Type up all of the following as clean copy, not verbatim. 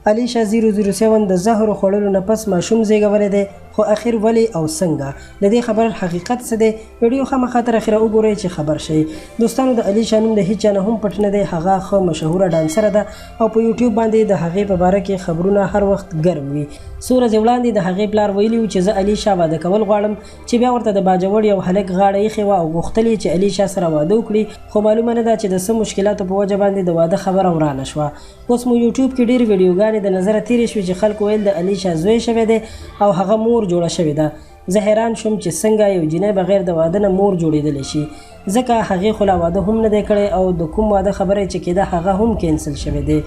علیشه 007 د زهرو خوړلو نه پس ماشوم زیږولی دی، خو اخر ولې او څنګه؟ د دې خبر حقیقت څه دی؟ ویډیو خامخا تر اخره وګورئ چې خبر شئ. دوستانو، د علیشه نوم د هیچ چا نه هم پټ نه دی. هغه ښه مشهوره ډانسره ده او په یوټیوب باندې د هغې په باره کې خبرونه هر وخت ګرم وي. څو ورځې وړاندې د هغې پلار ویلي و چې زه علیشه واده کول غواړم، چې بیا ورته د باجوړ یو هلک غاړه ایښې وه او غوښتل یې چې علیشه سره واده وکړي، خو معلومه نه ده چې د څه مشکلاتو په وجه باندې د واده خبره ورانه شوه. اوس مو یوټیوب کې ډېرې ویډیوګانې د نظره تېرې شوې چې خلکو ویل د علیشه زوی شوی دی او هغه مور جوړه شوې ده. زه حیران شوم چې څنګه یو جینۍ بغیر د واده نه مور جوړېدلی شي، ځکه هغې خو لا واده هم نه دی کړی او د کوم واده خبره چې کېده هغه هم کینسل شوی دی.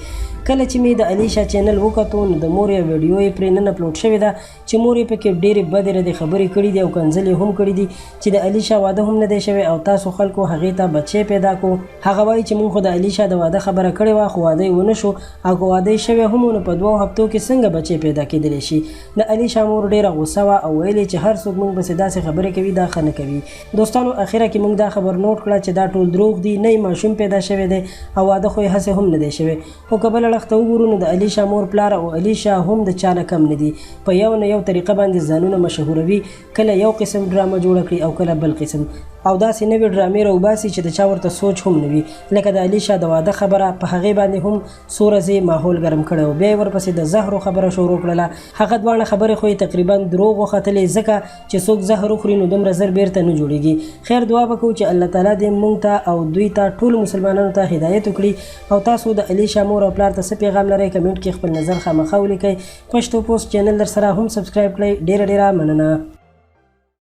کله چې مې د علیشه چینل وکتو نو د مور یو ویډیو یې پرې نن اپلوډ شوې ده چې مور یې پکې ډېرې بدې ردې خبرې کړي دي او کنځلې هم کړي دي چې د علیشه واده هم نه دی شوی او تاسو خلکو هغې ته بچی پیدا کو. هغه وایي چې موږ خو د علیشه د واده خبره کړې وه خو واده یې ونه شو، او که واده یې شوی هم نو په 2 هفتو کې څنګه بچی پیدا کېدلی شي. د علیشه مور ډېره غوسه وه او ویل یې چې هر څوک موږ پسې داسې خبرې کوي دا ښه نه کوي. دوستانو، اخره کې موږ دا خبر نوټ کړه چې دا ټول دروغ دي، نه ماشوم پیدا شوی دی او واده خو یې هسې هم نه دی شوی. خو که بله اړخ ته وګورو نو د علیشه مور پلار او علیشه هم د چا نه کم نه دي، په یو نه یو طریقه باندې ځانونه مشهوروي، کله یو قسم ډرامه جوړه کړي او کله بل قسم، او داسې نوې ډرامې راوباسي چې د چا ورته سوچ هم نه وي. لکه د علیشه د واده خبره، په هغې باندې هم څو ورځې ماحول ګرم کړی او بیا یې ورپسې د زهرو خبره شروع کړله. هغه دواړه خبرې خو یې تقریبا دروغ وختلې، ځکه چې څوک زهر وخوري نو دومره زر بیرته نه جوړېږي. خیر، دعا به کوو چې الله تعالی دې موږ ته او دوی ته ټولو مسلمانانو ته هدایت وکړي. او تاسو د علیشه مور او پلار ته څه پیغام لرئ کمنټ کې خپل نظر خامخا ولیکئ. پښتو پوسټ چینل در سره هم سبسکرایب کړئ. ډېره مننه.